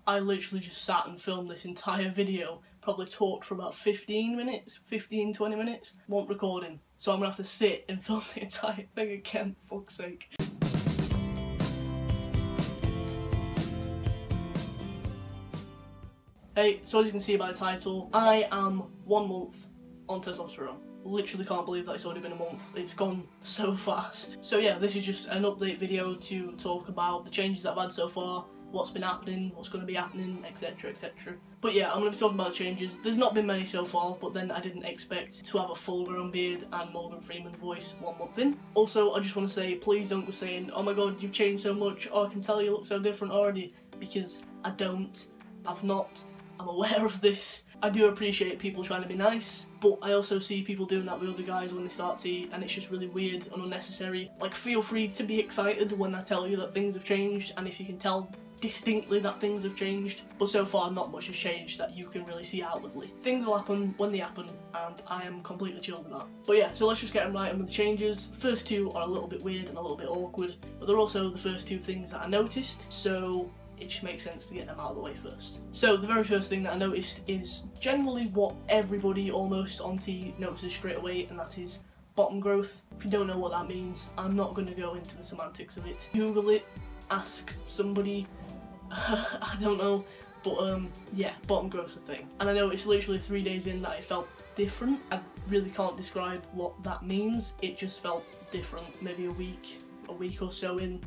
I literally just sat and filmed this entire video, probably talked for about 15 minutes, 15-20 minutes, wasn't recording. So I'm gonna have to sit and film the entire thing again, for fuck's sake. Hey, so as you can see by the title, I am 1 month on testosterone. Literally can't believe that it's already been a month. It's gone so fast. So yeah, this is just an update video to talk about the changes that I've had so far, what's been happening, what's going to be happening, etc, etc. But yeah, I'm going to be talking about changes. There's not been many so far, but then I didn't expect to have a full grown beard and Morgan Freeman voice 1 month in. Also, I just want to say, please don't go saying, oh my god, you've changed so much, oh I can tell you look so different already, because I don't, I've not, I'm aware of this. I do appreciate people trying to be nice, but I also see people doing that with other guys when they start tea, and it's just really weird and unnecessary. Like, feel free to be excited when I tell you that things have changed, and if you can tell distinctly that things have changed, but so far not much has changed that you can really see outwardly. Things will happen when they happen, and I am completely chill with that. But yeah, so let's just get right on with the changes. The first two are a little bit weird and a little bit awkward, but they're also the first two things that I noticed, so it just makes sense to get them out of the way first. So the very first thing that I noticed is generally what everybody almost on tea notices straight away, and that is bottom growth. If you don't know what that means, I'm not going to go into the semantics of it. Google it, ask somebody, I don't know, but yeah, bottom growth's a thing. And I know it's literally 3 days in that it felt different. I really can't describe what that means, it just felt different. Maybe a week or so in,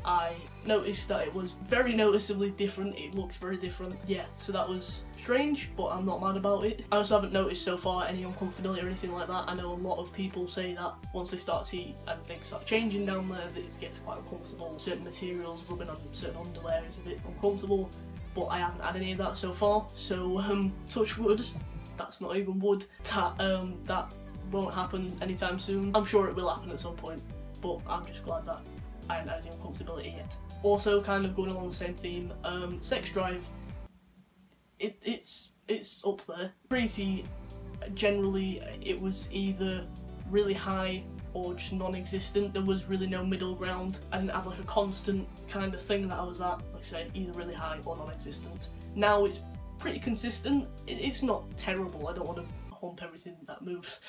I noticed that it was very noticeably different, it looked very different. Yeah, so that was strange, but I'm not mad about it. I also haven't noticed so far any uncomfortability or anything like that. I know a lot of people say that once they start to eat and things start changing down there, that it gets quite uncomfortable. Certain materials rubbing on certain underwear is a bit uncomfortable, but I haven't had any of that so far, so touch wood, that's not even wood, that won't happen anytime soon. I'm sure it will happen at some point, but I'm just glad that I haven't had any uncomfortability yet. Also, kind of going along the same theme, sex drive, it's up there. Pretty generally, it was either really high or just non-existent. There was really no middle ground. I didn't have like a constant kind of thing that I was at, like I said, either really high or non-existent. Now it's pretty consistent. It's not terrible, I don't want to hump everything that moves.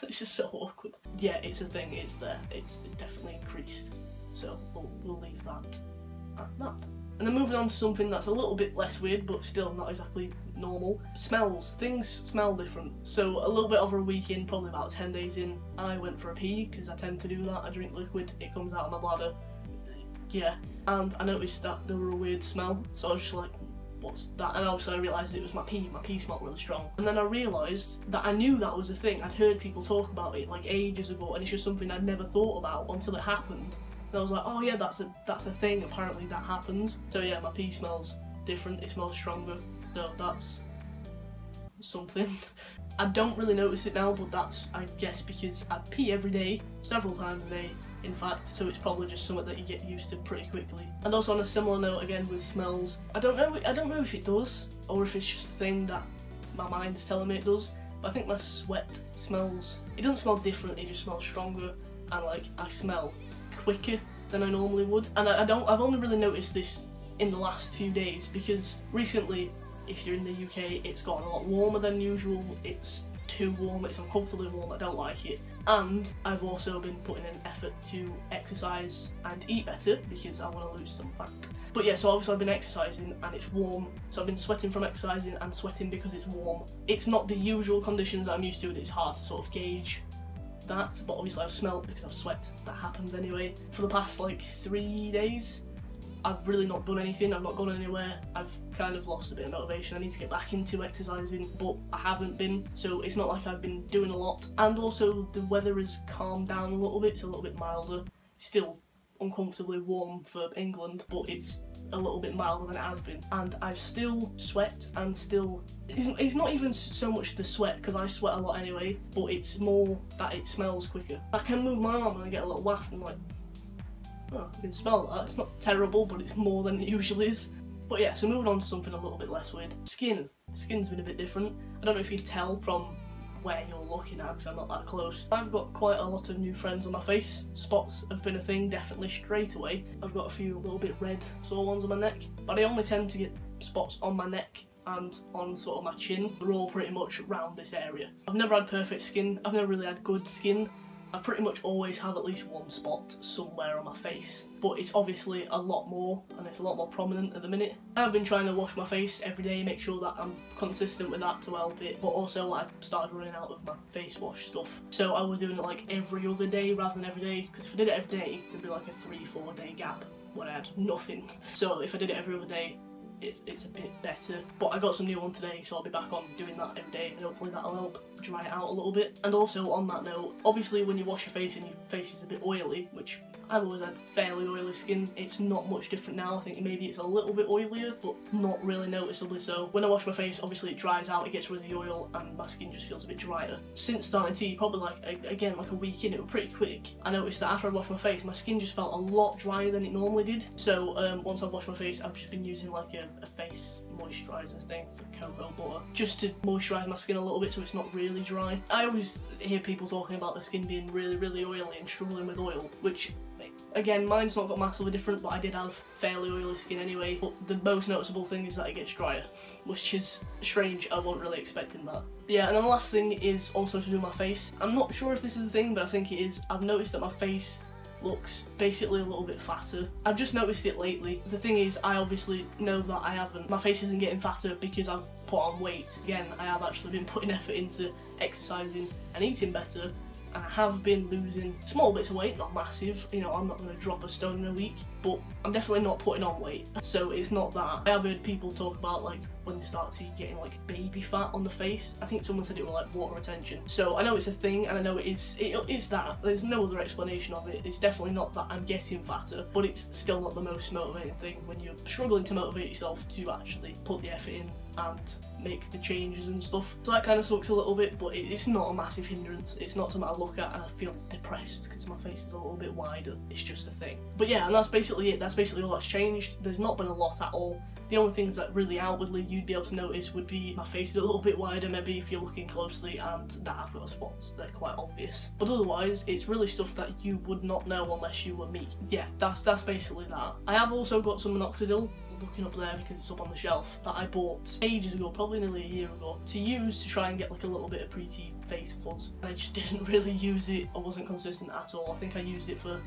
It's just so awkward. Yeah, it's a thing, it's there, it's definitely increased. So we'll leave that at that. And then moving on to something that's a little bit less weird, but still not exactly normal. Smells. Things smell different. So a little bit over a week in, probably about 10 days in, I went for a pee, because I tend to do that. I drink liquid, it comes out of my bladder. Yeah. And I noticed that there were a weird smell, so I was just like, what's that? And obviously I realised it was my pee smelled really strong. And then I realised that I knew that was a thing. I'd heard people talk about it like ages ago, and it's just something I'd never thought about until it happened. And I was like, oh yeah, that's a thing, apparently that happens. So yeah, my pee smells different, it smells stronger, so that's something. I don't really notice it now, but that's, I guess, because I pee every day, several times a day, in fact, so it's probably just something that you get used to pretty quickly. And also on a similar note, again, with smells, I don't know if it does, or if it's just a thing that my mind is telling me it does, but I think my sweat smells, it doesn't smell different, it just smells stronger, and like, I smell quicker than I normally would. And I've only really noticed this in the last 2 days, because recently, if you're in the UK, it's gotten a lot warmer than usual. It's too warm, it's uncomfortably warm, I don't like it. And I've also been putting in effort to exercise and eat better, because I want to lose some fat. But yeah, so obviously I've been exercising and it's warm, so I've been sweating from exercising and sweating because it's warm. It's not the usual conditions that I'm used to, and it's hard to sort of gauge that, but obviously I've smelt because I've sweat, that happens anyway. For the past like 3 days, I've really not done anything, I've not gone anywhere, I've kind of lost a bit of motivation. I need to get back into exercising, but I haven't been, so it's not like I've been doing a lot. And also the weather has calmed down a little bit, it's a little bit milder. It's still uncomfortably warm for England, but it's a little bit milder than it has been. And I still sweat, and still, it's not even so much the sweat, because I sweat a lot anyway, but it's more that it smells quicker. I can move my arm and I get a little waft and I'm like, oh, I can smell that. It's not terrible, but it's more than it usually is. But yeah, so moving on to something a little bit less weird. Skin. The skin's been a bit different. I don't know if you can tell from where you're looking at, because I'm not that close. I've got quite a lot of new friends on my face. Spots have been a thing, definitely straight away. I've got a few little bit red sore ones on my neck, but I only tend to get spots on my neck and on sort of my chin. They're all pretty much around this area. I've never had perfect skin, I've never really had good skin. I pretty much always have at least one spot somewhere on my face, but it's obviously a lot more and it's a lot more prominent at the minute. I've been trying to wash my face every day, make sure that I'm consistent with that to help it, but also I started running out of my face wash stuff. So I was doing it like every other day rather than every day, because if I did it every day, it'd be like a 3-4 day gap when I had nothing. So if I did it every other day, it's a bit better. But I got some new one today, so I'll be back on doing that every day and hopefully that'll help dry it out a little bit. And also on that note, obviously when you wash your face and your face is a bit oily, which I've always had fairly oily skin, it's not much different now. I think maybe it's a little bit oilier, but not really noticeably so. When I wash my face, obviously it dries out, it gets rid of the oil, and my skin just feels a bit drier. Since starting tea, probably like, again, like a week in, it was pretty quick. I noticed that after I washed my face, my skin just felt a lot drier than it normally did. So once I've washed my face, I've just been using like a face moisturiser thing, it's like cocoa butter, just to moisturise my skin a little bit so it's not really dry. I always hear people talking about their skin being really oily and struggling with oil, which again, mine's not got massively different, but I did have fairly oily skin anyway. But the most noticeable thing is that it gets drier, which is strange. I wasn't really expecting that. Yeah, and then the last thing is also to do with my face. I'm not sure if this is a thing, but I think it is. I've noticed that my face looks basically a little bit fatter. I've just noticed it lately. The thing is, I obviously know that I haven't. My face isn't getting fatter because I've put on weight. Again, I have actually been putting effort into exercising and eating better. And I have been losing small bits of weight, not massive, you know, I'm not going to drop a stone in a week, but I'm definitely not putting on weight, so it's not that. I have heard people talk about like when they start to getting like baby fat on the face. I think someone said it was like water retention. So I know it's a thing and I know it's that. There's no other explanation of it. It's definitely not that I'm getting fatter, but it's still not the most motivating thing when you're struggling to motivate yourself to actually put the effort in and make the changes and stuff. So that kind of sucks a little bit, but it's not a massive hindrance. It's not something I look at and I feel depressed because my face is a little bit wider. It's just a thing. But yeah, and that's basically it. That's basically all that's changed. There's not been a lot at all. The only things that really outwardly you'd be able to notice would be my face is a little bit wider, maybe if you're looking closely, and that I've got spots. They're quite obvious. But otherwise, it's really stuff that you would not know unless you were me. Yeah, that's basically that. I have also got some minoxidil, looking up there because it's up on the shelf, that I bought ages ago, probably nearly a year ago, to use to try and get like a little bit of preteen face fuzz. And I just didn't really use it. I wasn't consistent at all. I think I used it for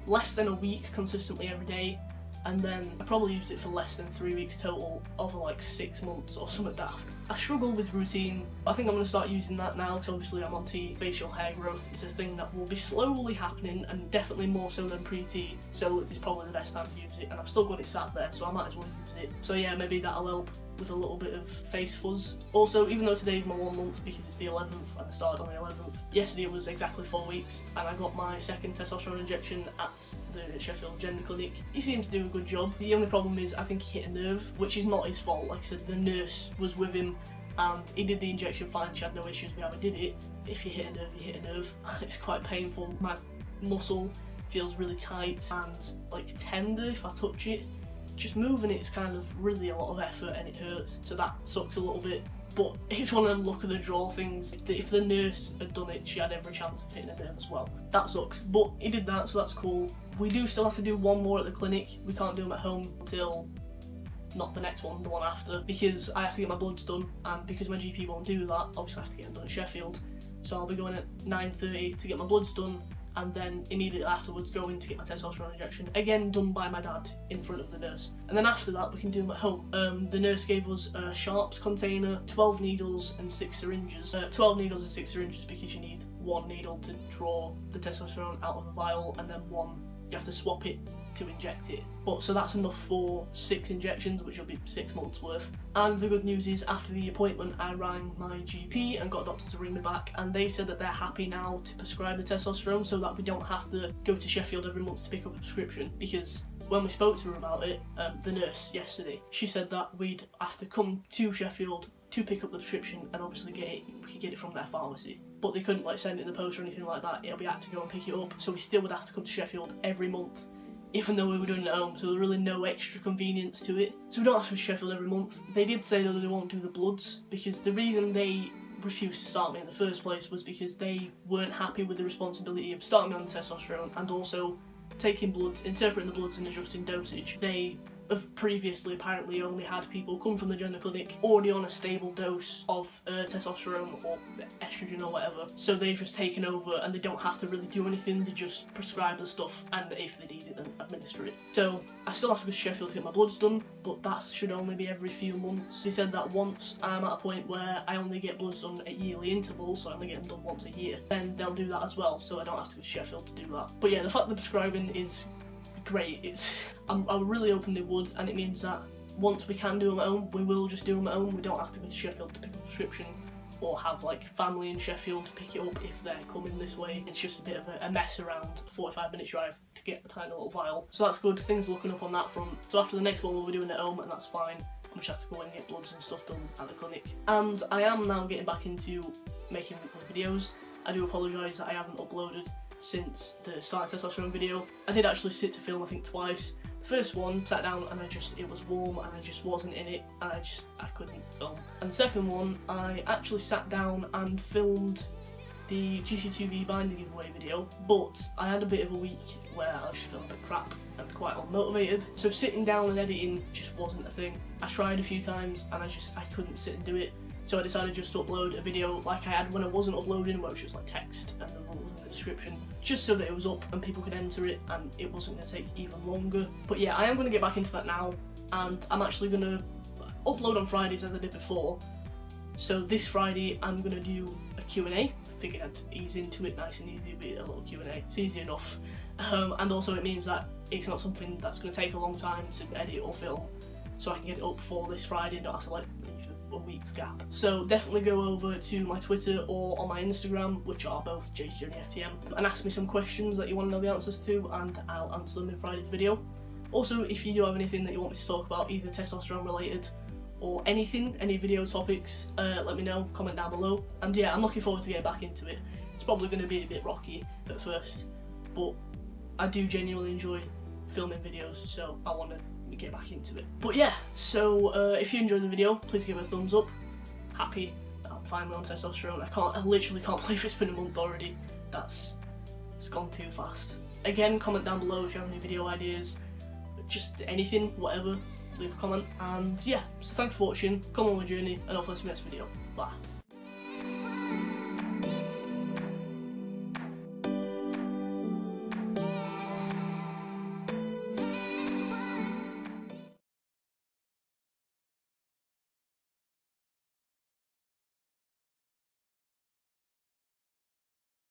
less than a week consistently every day, and then I probably used it for less than 3 weeks total over like 6 months or something daft. I struggle with routine. I think I'm going to start using that now because obviously I'm on tea. Facial hair growth is a thing that will be slowly happening, and definitely more so than pre-tea, so it's probably the best time to use it, and I've still got it sat there, so I might as well use it. So yeah, maybe that'll help with a little bit of face fuzz. Also, even though today's my 1 month because it's the 11th and I started on the 11th, yesterday was exactly 4 weeks and I got my second testosterone injection at the Sheffield Gender Clinic. He seemed to do a good job. The only problem is I think he hit a nerve, which is not his fault. Like I said, the nurse was with him and he did the injection fine. She had no issues with how he did it. If you hit a nerve, you hit a nerve. It's quite painful. My muscle feels really tight and like tender if I touch it. Just moving it is kind of really a lot of effort and it hurts, so that sucks a little bit. But it's one of them luck of the draw things. If the nurse had done it, she had every chance of hitting a nerve as well. That sucks, but he did that, so that's cool. We do still have to do one more at the clinic. We can't do them at home until not the next one, the one after, because I have to get my bloods done, and because my GP won't do that, obviously I have to get them done in Sheffield. So I'll be going at 9:30 to get my bloods done, and then immediately afterwards go in to get my testosterone injection, again done by my dad in front of the nurse. And then after that we can do them at home. The nurse gave us a sharps container, 12 needles and 6 syringes. 12 needles and 6 syringes because you need 1 needle to draw the testosterone out of the vial, and then 1 you have to swap it to inject it. But so that's enough for 6 injections, which will be 6 months worth. And the good news is, after the appointment I rang my GP and got a doctor to ring me back, and they said that they're happy now to prescribe the testosterone so that we don't have to go to Sheffield every month to pick up a prescription. Because when we spoke to her about it, the nurse yesterday, she said that we'd have to come to Sheffield to pick up the prescription and obviously we could get it from their pharmacy. But they couldn't like send it in the post or anything like that. We had to go and pick it up, so we still would have to come to Sheffield every month, even though we were doing it at home, so there's really no extra convenience to it. So we don't have to go to Sheffield every month. They did say that they won't do the bloods, because the reason they refused to start me in the first place was because they weren't happy with the responsibility of starting me on the testosterone and also taking bloods, interpreting the bloods and adjusting dosage. They have previously apparently only had people come from the gender clinic already on a stable dose of testosterone or estrogen or whatever, so they've just taken over and they don't have to really do anything, they just prescribe the stuff and if they need it then administer it. So I still have to go to Sheffield to get my bloods done, but that should only be every few months. They said that once I'm at a point where I only get bloods done at yearly intervals, so I only get them done once a year, then they'll do that as well, so I don't have to go to Sheffield to do that. But yeah, the fact that prescribing is great. I'm really hoping they would, and it means that once we can do them at home, we will just do them at home. We don't have to go to Sheffield to pick up a prescription or have like family in Sheffield to pick it up if they're coming this way. It's just a bit of a mess around, a 45-minute drive to get a tiny little vial. So that's good, things are looking up on that front. So after the next one we'll be doing it at home, and that's fine. I just have to go and get bloods and stuff done at the clinic. And I am now getting back into making weekly videos. I do apologise that I haven't uploaded since the starting testosterone video. I did actually sit to film I think twice. The first one, sat down and it was warm and I just wasn't in it and I couldn't film. And the second one, I actually sat down and filmed the GC2B binder giveaway video, but I had a bit of a week where I was just feeling a bit crap and quite unmotivated. So sitting down and editing just wasn't a thing. I tried a few times and I couldn't sit and do it. So I decided just to upload a video like I had when I wasn't uploading, where it was just like text and the rules in the description, just so that it was up and people could enter it and it wasn't going to take even longer. But yeah, I am going to get back into that now, and I'm actually going to upload on Fridays as I did before. So this Friday I'm going to do a Q&A. Figured I'd ease into it nice and easy, be a little Q&A. It's easy enough. And also it means that it's not something that's going to take a long time to edit or film, so I can get it up for this Friday and not have to like leave a week's gap. So definitely go over to my Twitter or on my Instagram, which are both JJourneyFTM, and ask me some questions that you want to know the answers to, and I'll answer them in Friday's video. Also, if you do have anything that you want me to talk about, either testosterone related or anything, any video topics, let me know, comment down below. And yeah, I'm looking forward to getting back into it. It's probably going to be a bit rocky at first, but I do genuinely enjoy filming videos, so I want to get back into it. But yeah, so if you enjoyed the video, please give it a thumbs up. Happy that I'm finally on testosterone. I literally can't believe it's been a month already. It's gone too fast. Again, comment down below if you have any video ideas, just anything, whatever, leave a comment. And yeah, so thanks for watching, come on my journey, and I'll see you in the next video. Bye.